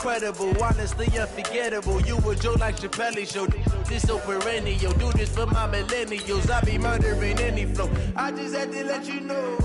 incredible, honestly unforgettable. You a Joe like Chappelle show. This so perennial. Do this for my millennials. I be murdering any flow. I just had to let you know.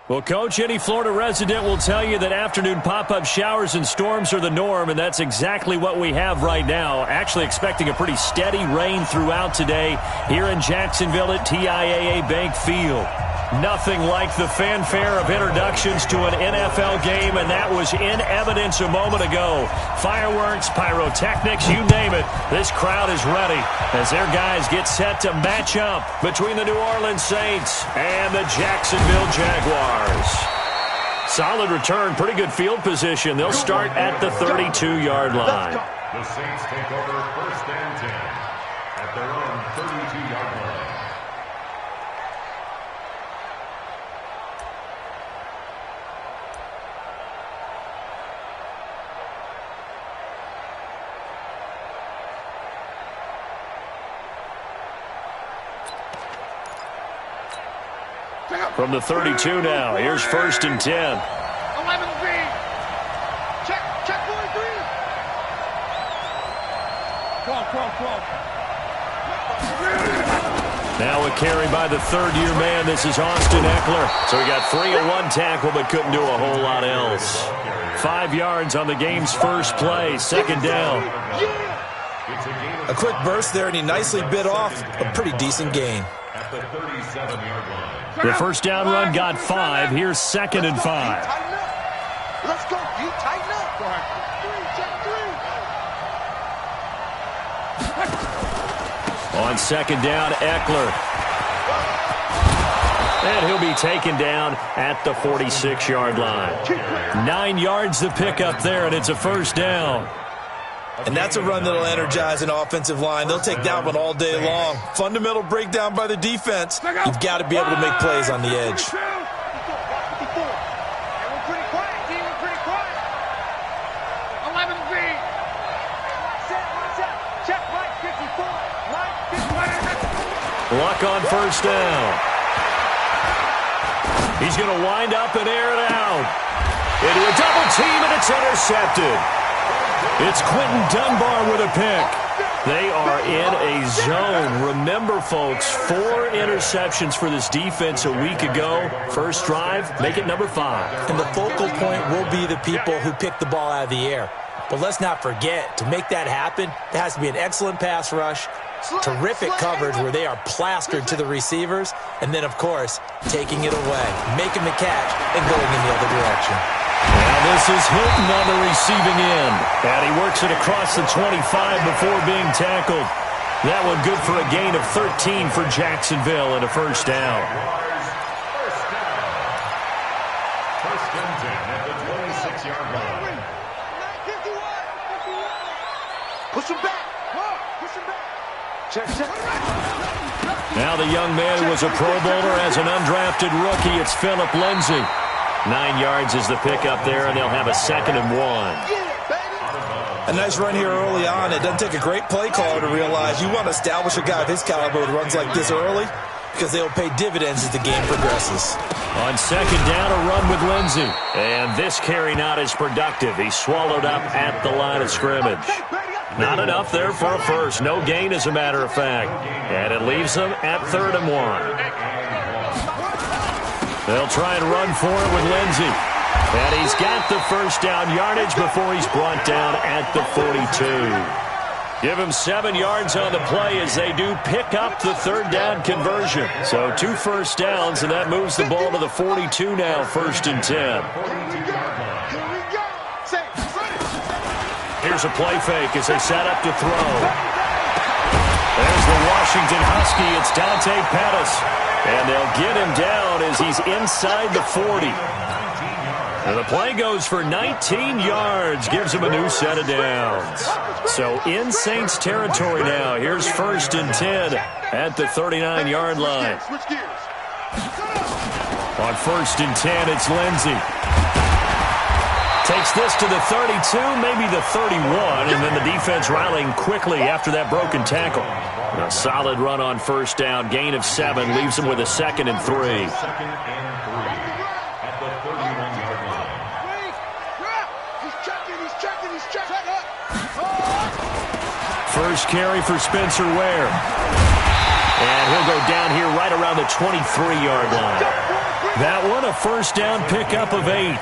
Well, Coach, any Florida resident will tell you that afternoon pop-up showers and storms are the norm, and that's exactly what we have right now. Actually expecting a pretty steady rain throughout today here in Jacksonville at TIAA Bank Field. Nothing like the fanfare of introductions to an NFL game, and that was in evidence a moment ago. Fireworks, pyrotechnics, you name it. This crowd is ready as their guys get set to match up between the New Orleans Saints and the Jacksonville Jaguars. Solid return, pretty good field position. They'll start at the 32-yard line. The Saints take over 1st and 10 at their own 32-yard line. From the 32 now, here's 1st and 10. 11 V. Check 43. 12. Now a carry by the third-year man. This is Austin Eckler. So he got 3 in 1 tackle, but couldn't do a whole lot else. 5 yards on the game's first play, 2nd down. A quick burst there, and he nicely bit off a pretty decent gain. At the 37-yard line. The first down run got 5. Here's 2nd and 5. Let's go. You tighten up. Go ahead. 3, check 3. On 2nd down, Eckler. And he'll be taken down at the 46-yard line. 9 yards to pick up there, and it's a 1st down. And that's a run that'll energize an offensive line. They'll take that one all day long. Fundamental breakdown by the defense. You've got to be able to make plays on the edge. Luck on 1st down. He's going to wind up and air it out. Into a double team, and it's intercepted. It's Quentin Dunbar with a pick. They are in a zone. Remember, folks, 4 interceptions for this defense a week ago. First drive, make it number 5. And the focal point will be the people who pick the ball out of the air. But let's not forget, to make that happen, there has to be an excellent pass rush, terrific coverage where they are plastered to the receivers, and then, of course, taking it away, making the catch, and going in the other direction. Now this is Hilton on the receiving end. And he works it across the 25 before being tackled. That one good for a gain of 13 for Jacksonville and a 1st down. 1st and 10 at the 26-yard line. Push him back. Check. Now the young man who was a Pro Bowler as an undrafted rookie. It's Phillip Lindsay. 9 yards is the pickup there, and they'll have a 2nd and 1. A nice run here early on. It doesn't take a great play caller to realize you want to establish a guy of his caliber with runs like this early because they'll pay dividends as the game progresses. On 2nd down, a run with Lindsay. And this carry not as productive. He's swallowed up at the line of scrimmage. Not enough there for a first. No gain, as a matter of fact. And it leaves them at 3rd and 1. They'll try and run for it with Lindsay. And he's got the first down yardage before he's brought down at the 42. Give him 7 yards on the play as they do pick up the 3rd down conversion. So 2 first downs, and that moves the ball to the 42 now, 1st and 10. Here's a play fake as they set up to throw. There's the Washington Husky. It's Dante Pettis. And they'll get him down as he's inside the 40. And the play goes for 19 yards, gives him a new set of downs. So in Saints territory now. Here's 1st and 10 at the 39-yard line. On 1st and 10, it's Lindsey. Takes this to the 32, maybe the 31, and then the defense rallying quickly after that broken tackle. A solid run on 1st down, gain of 7, leaves him with a 2nd and 3. First carry for Spencer Ware. And he'll go down here right around the 23-yard line. That one, a 1st down pickup of 8.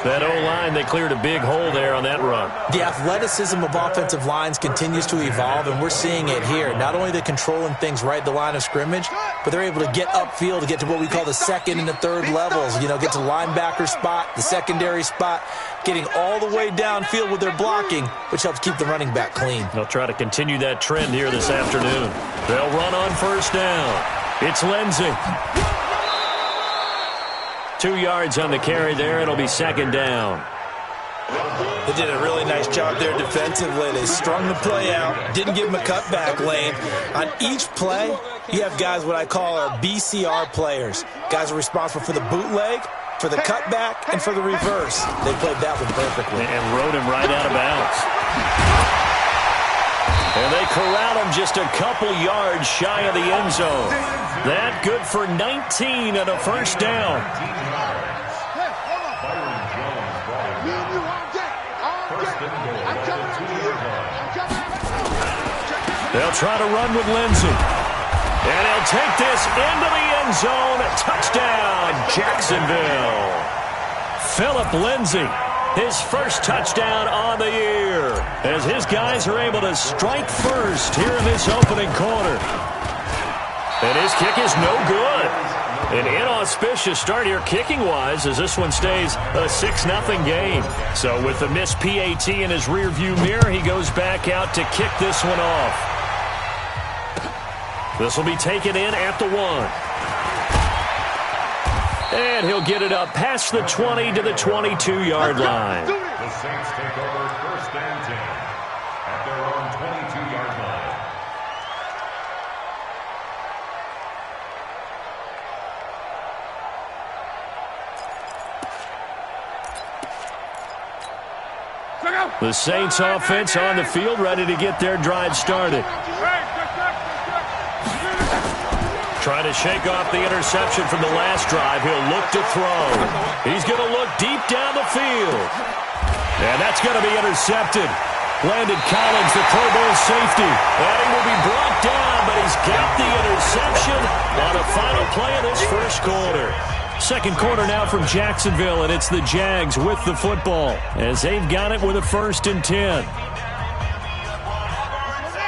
That O-line, they cleared a big hole there on that run. The athleticism of offensive lines continues to evolve, and we're seeing it here. Not only they're controlling things right at the line of scrimmage, but they're able to get upfield to get to what we call the 2nd and the 3rd levels. You know, get to the linebacker spot, the secondary spot, getting all the way downfield with their blocking, which helps keep the running back clean. They'll try to continue that trend here this afternoon. They'll run on 1st down. It's Lindsey. 2 yards on the carry there. It'll be 2nd down. They did a really nice job there defensively. They strung the play out, didn't give him a cutback lane. On each play, you have guys what I call our BCR players. Guys are responsible for the bootleg, for the cutback, and for the reverse. They played that one perfectly. And rode him right out of bounds. And they corral him just a couple yards shy of the end zone. That good for 19 and a 1st down. They'll try to run with Lindsey. And he'll take this into the end zone. Touchdown, Jacksonville. Philip Lindsey, his 1st touchdown on the year, as his guys are able to strike first here in this opening quarter. And his kick is no good. An inauspicious start here kicking-wise as this one stays a 6-0 game. So with the missed PAT in his rearview mirror, he goes back out to kick this one off. This will be taken in at the 1. And he'll get it up past the 20 to the 22-yard line. The Saints take over 1st and 10 at their own 22-yard line. The Saints offense on the field, ready to get their drive started. Trying to shake off the interception from the last drive. He'll look to throw. He's going to look deep down the field. And that's going to be intercepted. Landon Collins, the Pro Bowl safety. And he will be brought down, but he's got the interception on a final play of this 1st quarter. 2nd quarter now from Jacksonville, and it's the Jags with the football as they've got it with a 1st and 10.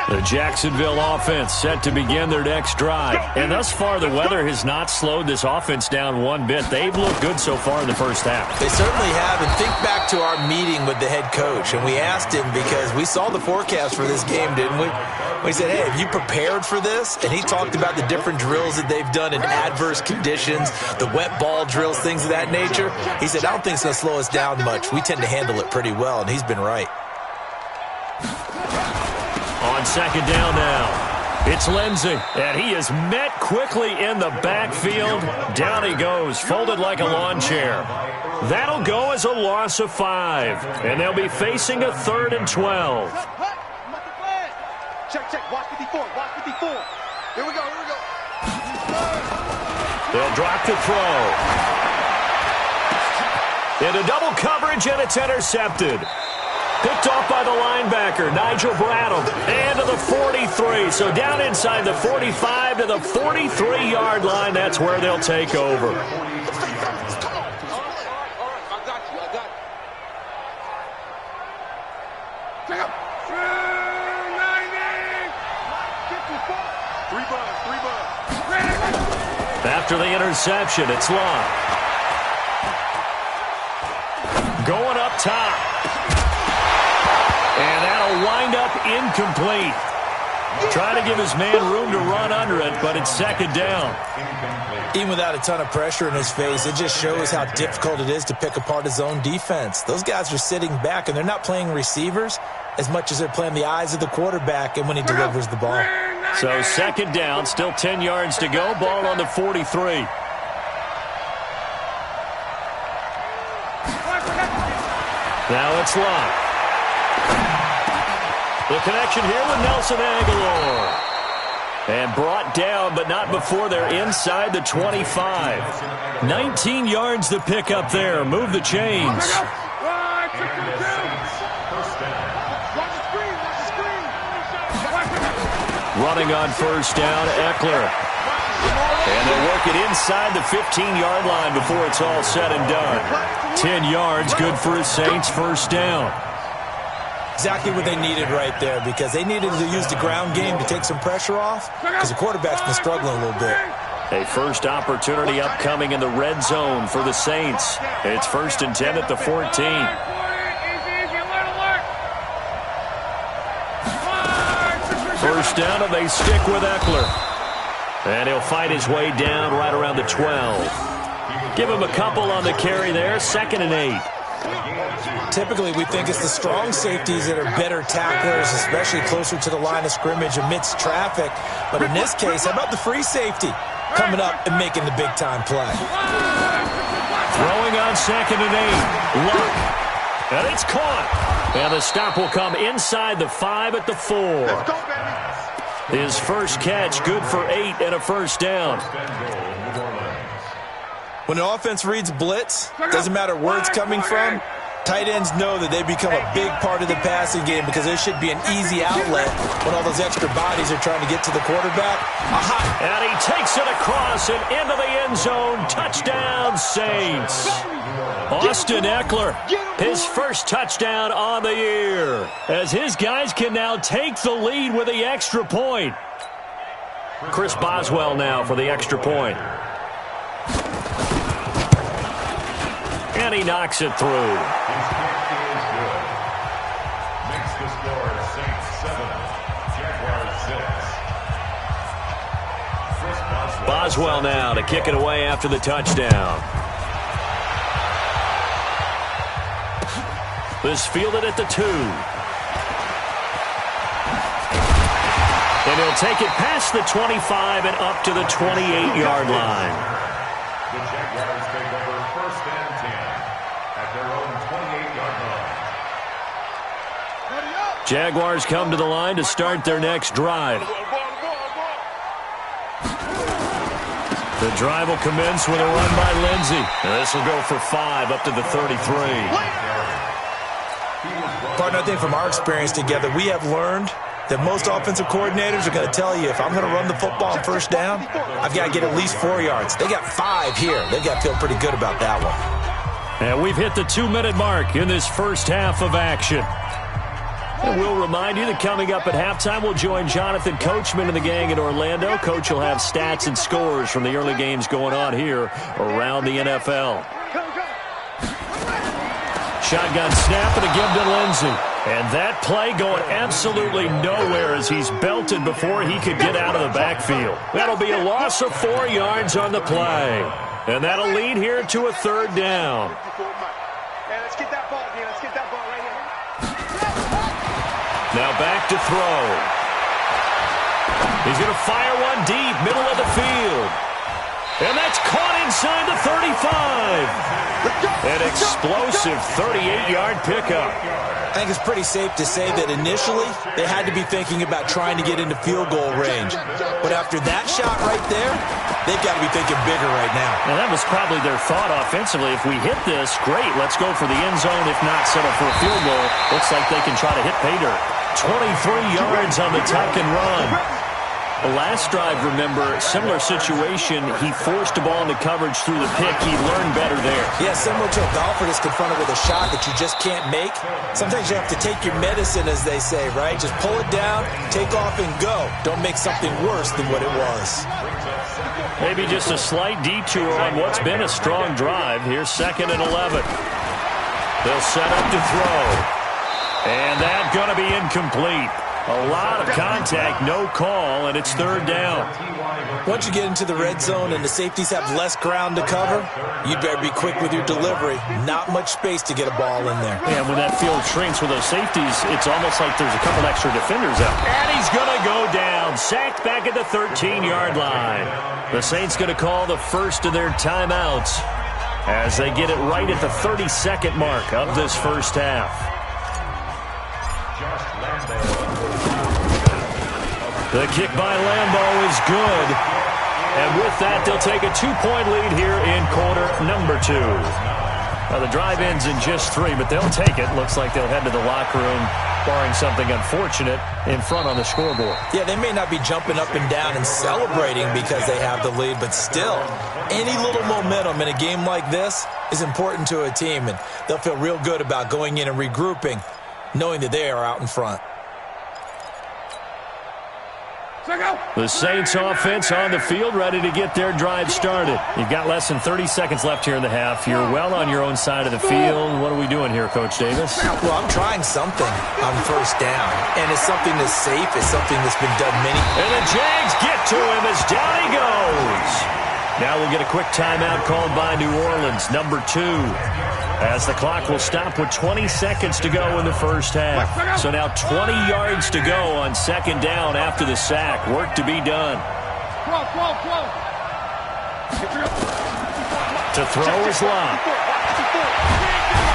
The Jacksonville offense set to begin their next drive. And thus far, the weather has not slowed this offense down one bit. They've looked good so far in the 1st half. They certainly have. And think back to our meeting with the head coach. And we asked him, because we saw the forecast for this game, didn't we? We said, hey, have you prepared for this? And he talked about the different drills that they've done in adverse conditions, the wet ball drills, things of that nature. He said, I don't think it's going to slow us down much. We tend to handle it pretty well, and he's been right. On 2nd down now, it's Lindsey, and he is met quickly in the backfield. Down he goes, folded like a lawn chair. That'll go as a loss of 5, and they'll be facing a 3rd and 12. Check. Watch 54. Here we go. They'll drop the throw. Into double coverage, and it's intercepted. Picked off by the linebacker, Nigel Bradham, and to the 43. So down inside the 45 to the 43-yard line. That's where they'll take over. After the interception, it's Love. Going up top. And that'll wind up incomplete. Trying to give his man room to run under it, but it's second down. Even without a ton of pressure in his face, it just shows how difficult it is to pick apart his own defense. Those guys are sitting back, and they're not playing receivers as much as they're playing the eyes of the quarterback and when he delivers the ball. So second down, still 10 yards to go. Ball on the 43. Now it's Locke. The connection here with Nelson Aguilar. And brought down, but not before they're inside the 25. 19 yards to pick up there. Move the chains. Running on first down, Eckler. And they'll work it inside the 15-yard line before it's all said and done. 10 yards, good for his Saints, first down. Exactly what they needed right there, because they needed to use the ground game to take some pressure off, because the quarterback's been struggling a little bit. A first opportunity upcoming in the red zone for the Saints. It's first and 10 at the 14. First down, and they stick with Eckler. And he'll fight his way down right around the 12. Give him a couple on the carry there, 2nd and 8. Typically, we think it's the strong safeties that are better tacklers, especially closer to the line of scrimmage amidst traffic. But in this case, how about the free safety coming up and making the big-time play? Throwing on 2nd and 8. Luck. And it's caught. And the stop will come inside the 5 at the 4. His first catch, good for 8 and a first down. When an offense reads blitz, doesn't matter where it's coming from, tight ends know that they become a big part of the passing game because there should be an easy outlet when all those extra bodies are trying to get to the quarterback. And he takes it across and into the end zone. Touchdown, Saints. Austin Eckler, his first touchdown on the year, as his guys can now take the lead with the extra point. Chris Boswell now for the extra point. And he knocks it through. His kick is good. Makes the score Saints 7, Jaguars 6. Chris Boswell now to kick it away after the touchdown. This fielded at the 2. And he'll take it past the 25 and up to the 28-yard line. The Jaguars take over first and 10 at their own 28-yard line. Jaguars come to the line to start their next drive. The drive will commence with a run by Lindsey. This will go for 5 up to the 33. Partner, I think from our experience together, we have learned that most offensive coordinators are going to tell you, if I'm going to run the football on first down, I've got to get at least 4 yards. They got 5 here. They've got to feel pretty good about that one. And we've hit the 2-minute mark in this first half of action. And we'll remind you that coming up at halftime, we'll join Jonathan Coachman and the gang in Orlando. Coach will have stats and scores from the early games going on here around the NFL. Shotgun snap and a give to Lindsey. And that play going absolutely nowhere as he's belted before he could get out of the backfield. That'll be a loss of 4 yards on the play. And that'll lead here to a 3rd down. Let's get that ball, Let's get that ball right here. Now back to throw. He's going to fire one deep, middle of the field. And that's caught inside the 35. An explosive 38-yard pickup. I think it's pretty safe to say that initially they had to be thinking about trying to get into field goal range. But after that shot right there, they've got to be thinking bigger right now. And that was probably their thought offensively. If we hit this, great, let's go for the end zone. If not, settle for a field goal. Looks like they can try to hit pay dirt. 23 yards on the tuck and run. The last drive, remember, similar situation. He forced the ball into coverage through the pick. He learned better there. Yeah, similar to a golfer that's confronted with a shot that you just can't make. Sometimes you have to take your medicine, as they say, right? Just pull it down, take off, and go. Don't make something worse than what it was. Maybe just a slight detour on what's been a strong drive. Here's 2nd and 11. They'll set up to throw. And that's going to be incomplete. A lot of contact, no call, and it's third down. Once you get into the red zone and the safeties have less ground to cover, you better be quick with your delivery. Not much space to get a ball in there. Yeah, when that field shrinks with those safeties, it's almost like there's a couple extra defenders out. And he's going to go down. Sacked back at the 13-yard line. The Saints going to call the first of their timeouts as they get it right at the 32nd mark of this first half. The kick by Lambeau is good. And with that, they'll take a 2-point lead here in quarter number 2. Now, the drive ends in just 3, but they'll take it. Looks like they'll head to the locker room, barring something unfortunate, in front on the scoreboard. Yeah, they may not be jumping up and down and celebrating because they have the lead, but still, any little momentum in a game like this is important to a team, and they'll feel real good about going in and regrouping, knowing that they are out in front. The Saints offense on the field, ready to get their drive started. You've got less than 30 seconds left here in the half. You're well on your own side of the field. What are we doing here, Coach Davis? Well, I'm trying something on first down, and it's something that's safe. It's something that's been done many. And the Jags get to him as down he goes. Now we'll get a quick timeout called by New Orleans, number 2. As the clock will stop with 20 seconds to go in the first half. So now 20 yards to go on second down after the sack. Work to be done. To throw is Lott.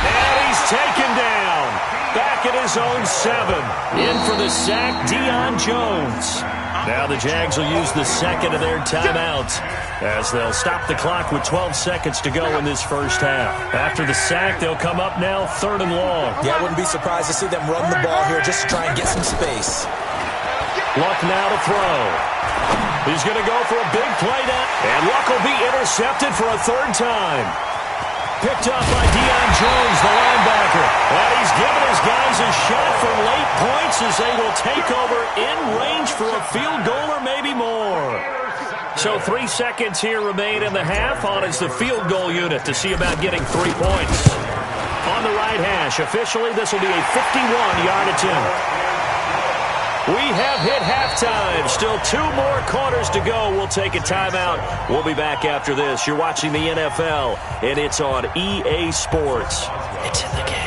And he's taken down. Back at his own 7. In for the sack, Deion Jones. Now the Jags will use the second of their timeouts as they'll stop the clock with 12 seconds to go in this first half. After the sack, they'll come up now 3rd and long. Yeah, I wouldn't be surprised to see them run the ball here just to try and get some space. Luck now to throw. He's going to go for a big play down. And Luck will be intercepted for a 3rd time. Picked up by Deion Jones, the linebacker. And he's given his guys a shot for late points as they will take over in range for a field goal or maybe more. So 3 seconds here remain in the half. On is the field goal unit to see about getting 3 points. On the right hash, officially this will be a 51-yard attempt. We have hit halftime. Still 2 more quarters to go. We'll take a timeout. We'll be back after this. You're watching the NFL, and it's on EA Sports. It's in the game.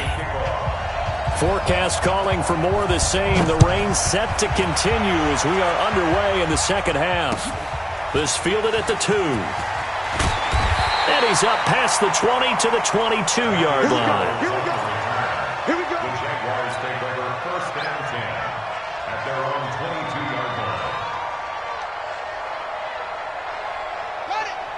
Forecast calling for more of the same. The rain set to continue as we are underway in the second half. This fielded at the 2. And he's up past the 20 to the 22-yard line. Here we go. Here we go. The Jaguars take over first and 10 at their own 22-yard line.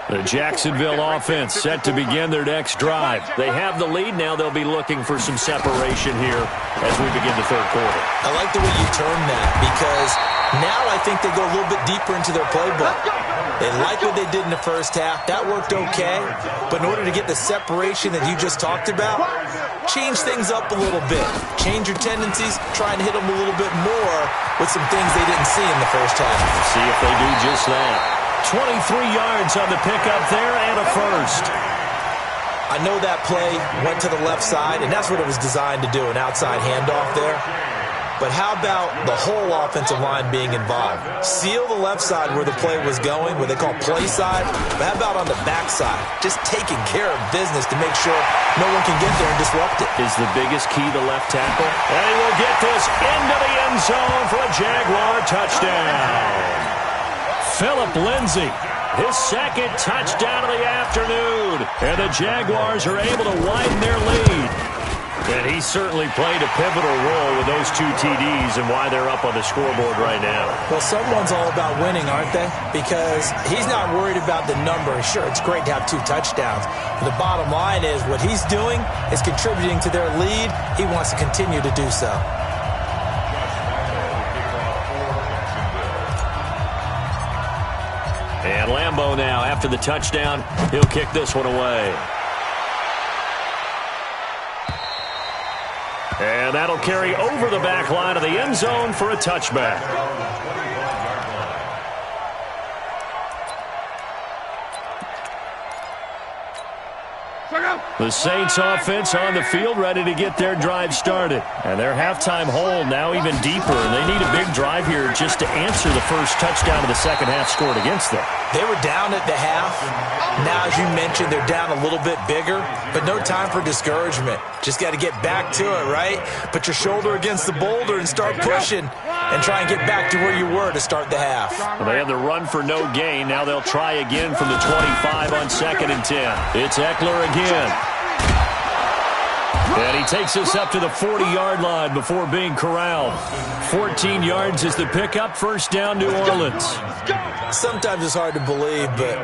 The Jacksonville offense set to begin their next drive. They have the lead. Now they'll be looking for some separation here as we begin the third quarter. I like the way you term that because now I think they go a little bit deeper into their playbook. They like what they did in the first half. That worked okay. But in order to get the separation that you just talked about, change things up a little bit. Change your tendencies. Try and hit them a little bit more with some things they didn't see in the first half. We'll see if they do just that. 23 yards on the pickup there and a first. I know that play went to the left side, and that's what it was designed to do, an outside handoff there. But how about the whole offensive line being involved? Seal the left side where the play was going, what they call play side. But how about on the back side? Just taking care of business to make sure no one can get there and disrupt it. Is the biggest key the left tackle. And he will get this into the end zone for a Jaguar touchdown. Phillip Lindsay, his second touchdown of the afternoon. And the Jaguars are able to widen their lead. And he certainly played a pivotal role with those 2 TDs and why they're up on the scoreboard right now. Well, someone's all about winning, aren't they? Because he's not worried about the number. Sure, it's great to have 2 touchdowns. But the bottom line is what he's doing is contributing to their lead. He wants to continue to do so. And Lambeau now, after the touchdown, he'll kick this one away. And that'll carry over the back line of the end zone for a touchback. The Saints offense on the field, ready to get their drive started. And their halftime hole now even deeper, and they need a big drive here just to answer the first touchdown of the second half scored against them. They were down at the half. Now, as you mentioned, they're down a little bit bigger, but no time for discouragement. Just got to get back to it, right? Put your shoulder against the boulder and start pushing and try and get back to where you were to start the half. Well, they have the run for no gain. Now they'll try again from the 25 on 2nd and 10. It's Eckler again. And he takes us up to the 40-yard line before being corralled. 14 yards is the pickup. First down, New Orleans. Sometimes it's hard to believe, but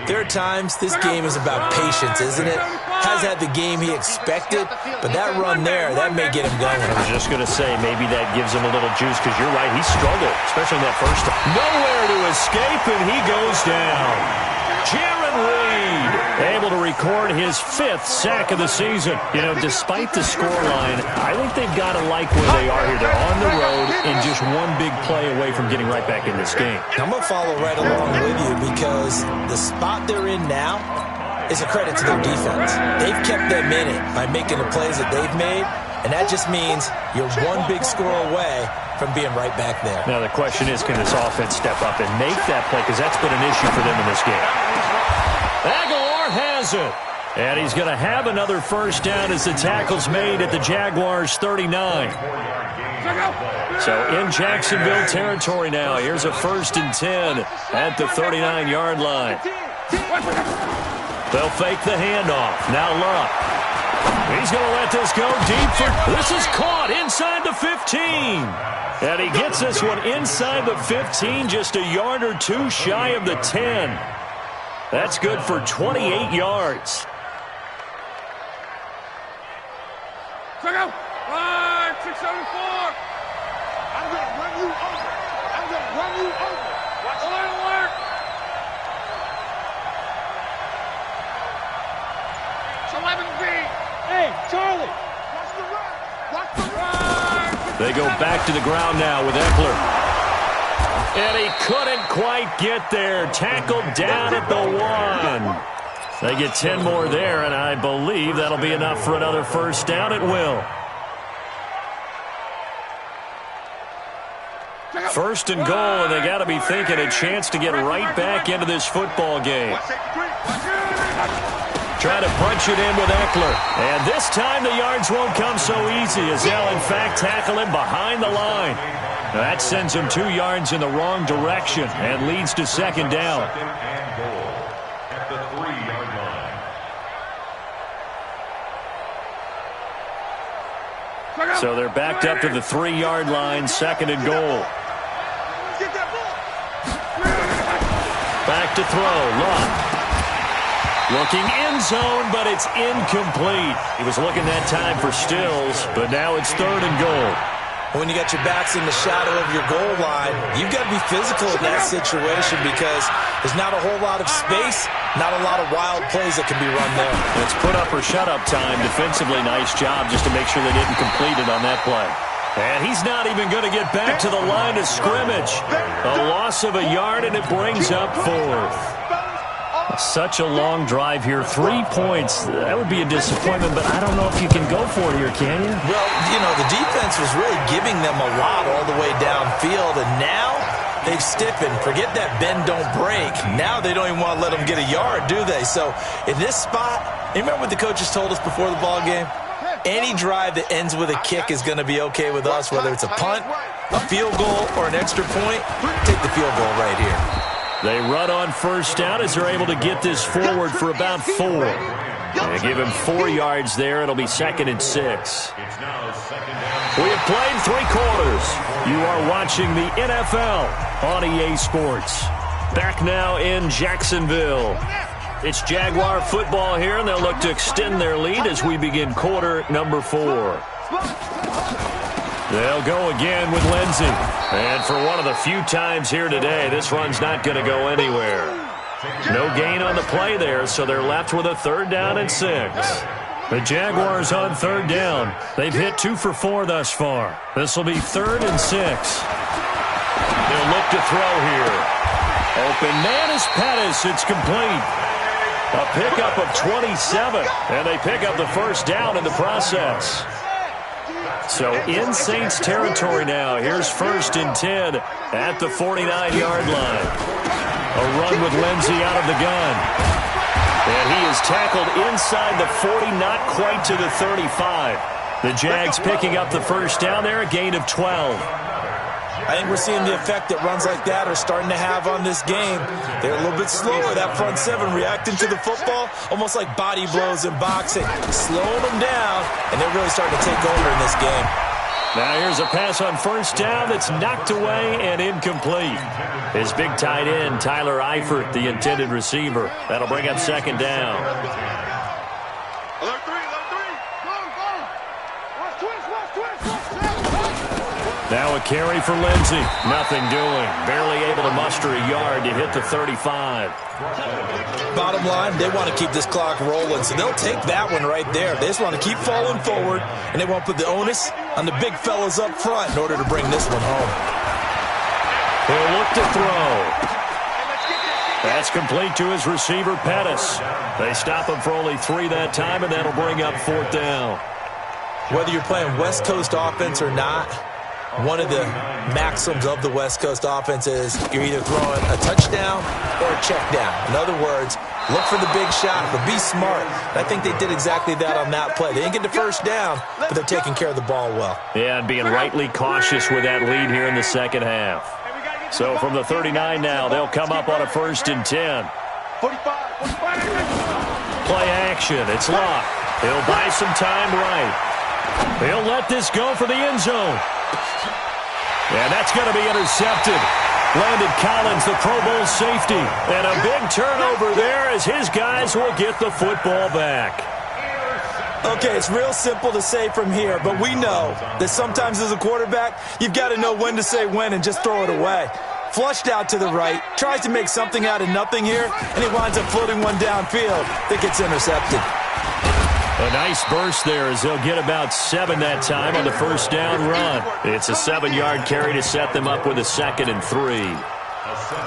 there are times this game is about patience, isn't it? Has had the game he expected, but that run there, that may get him going. I was just going to say, maybe that gives him a little juice, because you're right, he struggled, especially in that first time. Nowhere to escape, and he goes down. Jaron Reed able to record his 5th sack of the season. You know, despite the scoreline, I think they've got to like where they are here. They're on the road and just one big play away from getting right back in this game. I'm going to follow right along with you, because the spot they're in now is a credit to their defense. They've kept them in it by making the plays that they've made, and that just means you're one big score away from being right back there. Now the question is, can this offense step up and make that play, because that's been an issue for them in this game. Aguilar has it. And he's going to have another first down as the tackle's made at the Jaguars' 39. So in Jacksonville territory now. Here's a 1st and 10 at the 39-yard line. They'll fake the handoff. Now Luck. He's going to let this go deep. This is caught inside the 15. And he gets this one inside the 15, just a yard or two shy of the 10. That's good for 28 yards. Run, 674. I'm going to run you over. I'm going to run you over. Watch alert. It's 11B. Hey, Charlie. Watch the run. Watch the run. They go back to the ground now with Eckler. And he couldn't quite get there. Tackled down at the 1. They get 10 more there, and I believe that'll be enough for another first down. It will. First and goal, and they got to be thinking a chance to get right back into this football game. Try to punch it in with Eckler. And this time the yards won't come so easy as they'll, in fact, tackle him behind the line. Now that sends him 2 yards in the wrong direction and leads to second down. At the 3-yard line. So they're backed up to the 3-yard line, 2nd and goal. Back to throw, Luck. Looking end zone, but it's incomplete. He was looking that time for Stills, but now it's 3rd and goal. When you got your backs in the shadow of your goal line, you've got to be physical in that situation, because there's not a whole lot of space, not a lot of wild plays that can be run there. It's put up or shut up time. Defensively, nice job just to make sure they didn't complete it on that play. And he's not even going to get back to the line of scrimmage. A loss of a yard, and it brings up 4th. Such a long drive here. 3 points. That would be a disappointment, but I don't know if you can go for it here, can you? Well, you know, the defense was really giving them a lot all the way downfield, and now they've stiffened. Forget that bend, don't break. Now they don't even want to let them get a yard, do they? So in this spot, you remember what the coaches told us before the ball game? Any drive that ends with a kick is going to be okay with us, whether it's a punt, a field goal, or an extra point. Take the field goal right here. They run on first down as they're able to get this forward for about 4. They give him 4 yards there. It'll be 2nd and 6. We have played 3 quarters. You are watching the NFL on EA Sports. Back now in Jacksonville. It's Jaguar football here, and they'll look to extend their lead as we begin quarter number 4. They'll go again with Lindsey. And for one of the few times here today, this run's not going to go anywhere. No gain on the play there, so they're left with a 3rd down and 6. The Jaguars on 3rd down. They've hit 2 for 4 thus far. This will be 3rd and 6. They'll look to throw here. Open man is Pettis. It's complete. A pickup of 27, and they pick up the first down in the process. So in Saints territory now. Here's 1st and 10 at the 49-yard line. A run with Lindsey out of the gun. And he is tackled inside the 40, not quite to the 35. The Jags picking up the first down there, a gain of 12. I think we're seeing the effect that runs like that are starting to have on this game. They're a little bit slower, that front seven, reacting to the football, almost like body blows in boxing, slowing them down, and they're really starting to take over in this game. Now here's a pass on first down that's knocked away and incomplete. His big tight end, Tyler Eifert, the intended receiver. That'll bring up 2nd down. Now a carry for Lindsey. Nothing doing. Barely able to muster a yard to hit the 35. Bottom line, they want to keep this clock rolling, so they'll take that one right there. They just want to keep falling forward, and they won't put the onus on the big fellas up front in order to bring this one home. He'll look to throw. That's complete to his receiver, Pettis. They stop him for only 3 that time, and that'll bring up 4th down. Whether you're playing West Coast offense or not, one of the maxims of the West Coast offense is you're either throwing a touchdown or a check down. In other words, look for the big shot, but be smart. And I think they did exactly that on that play. They didn't get the first down, but they're taking care of the ball well. Yeah, and being rightly cautious with that lead here in the second half. So from the 39 now, they'll come up on a 1st and 10. Play action. It's locked. He'll buy some time right. He'll let this go for the end zone. And that's going to be intercepted. Landon Collins, the Pro Bowl safety. And a big turnover there as his guys will get the football back. Okay, it's real simple to say from here, but we know that sometimes as a quarterback, you've got to know when to say when and just throw it away. Flushed out to the right, tries to make something out of nothing here, and he winds up floating one downfield that gets intercepted. A nice burst there as they'll get about 7 that time on the first down run. It's a 7-yard carry to set them up with a 2nd and 3.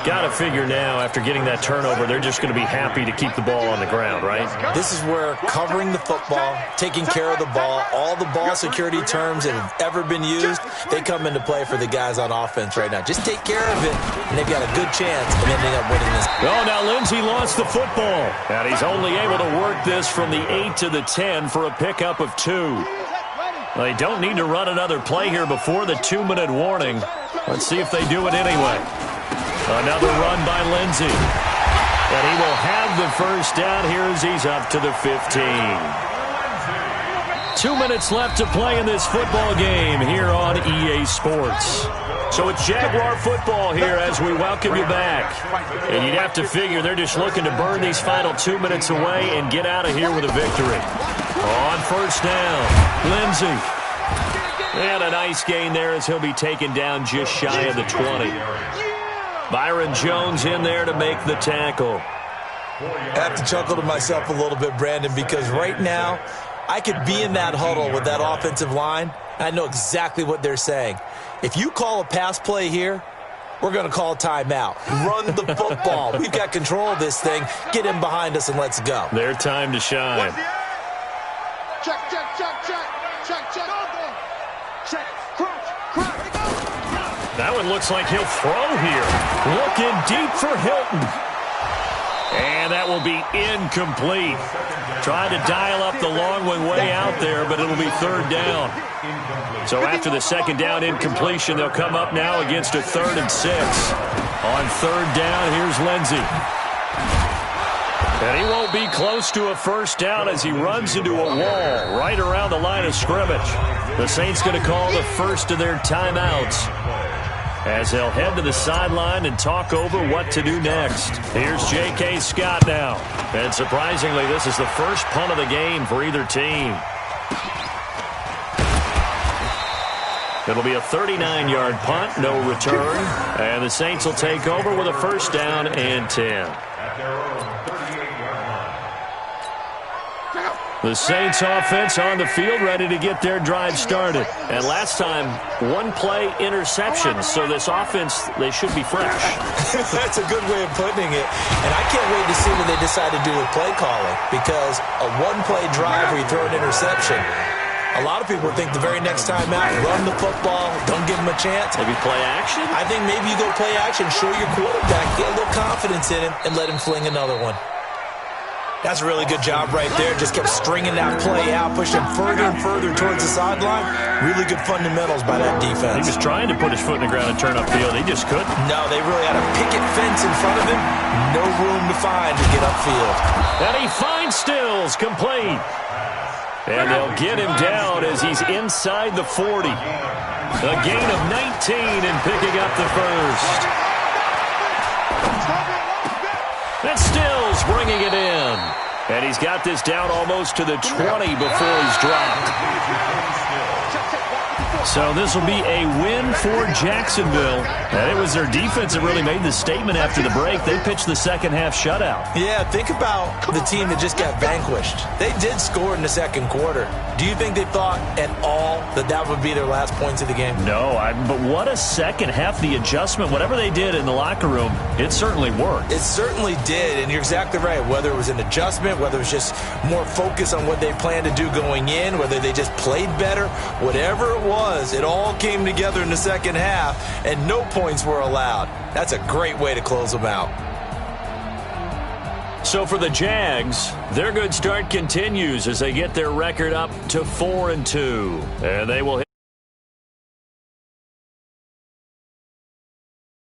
Got to figure now, after getting that turnover, they're just going to be happy to keep the ball on the ground, right? This is where covering the football, taking care of the ball, all the ball security terms that have ever been used, they come into play for the guys on offense right now. Just take care of it, and they've got a good chance of ending up winning this. Oh, now Lindsey lost the football. And he's only able to work this from the 8 to the 10 for a pickup of 2. They don't need to run another play here before the 2-minute warning. Let's see if they do it anyway. Another run by Lindsey. And he will have the first down here as he's up to the 15. 2 minutes left to play in this football game here on EA Sports. So it's Jaguar football here as we welcome you back. And you'd have to figure they're just looking to burn these final 2 minutes away and get out of here with a victory. On first down, Lindsey. And a nice gain there as he'll be taken down just shy of the 20. Byron Jones in there to make the tackle. I have to chuckle to myself a little bit, Brandon, because right now I could be in that huddle with that offensive line, and I know exactly what they're saying. If you call a pass play here, we're going to call a timeout. Run the football. We've got control of this thing. Get in behind us and let's go. Their time to shine. Check, check, check, check, check, check, check, crunch, crunch. That one looks like he'll throw here. Looking deep for Hilton. And that will be incomplete. Trying to dial up the long one way out there, but it'll be 3rd down. So after the 2nd down incompletion, they'll come up now against a 3rd and 6. On 3rd down, here's Lindsey. And he won't be close to a first down as he runs into a wall right around the line of scrimmage. The Saints going to call the first of their timeouts as they'll head to the sideline and talk over what to do next. Here's J.K. Scott now. And surprisingly, this is the first punt of the game for either team. It'll be a 39-yard punt, no return. And the Saints will take over with a first down and 10. The Saints offense on the field, ready to get their drive started. And last time, one-play interception. So this offense, they should be fresh. That's a good way of putting it. And I can't wait to see what they decide to do with play calling, because a one-play drive where you throw an interception, a lot of people think the very next time out, run the football, don't give them a chance. Maybe play action? I think maybe you go play action, show your quarterback, get a little confidence in him, and let him fling another one. That's a really good job right there. Just kept stringing that play out, pushing him further and further towards the sideline. Really good fundamentals by that defense. He was trying to put his foot in the ground and turn upfield. He just couldn't. No, they really had a picket fence in front of him. No room to find to get upfield. And he finds Stills, complete. And they'll get him down as he's inside the 40. A gain of 19 and picking up the first. That's Stills bringing it in. And he's got this down almost to the 20 before he's dropped. So this will be a win for Jacksonville. And it was their defense that really made the statement after the break. They pitched the second-half shutout. Yeah, think about the team that just got vanquished. They did score in the second quarter. Do you think they thought at all that that would be their last points of the game? No, but what a second half. The adjustment, whatever they did in the locker room, it certainly worked. It certainly did, and you're exactly right. Whether it was an adjustment, whether it was just more focus on what they planned to do going in, whether they just played better, whatever it was, it all came together in the second half, and no points were allowed. That's a great way to close them out. So for the Jags, their good start continues as they get their record up to 4-2. And they will hit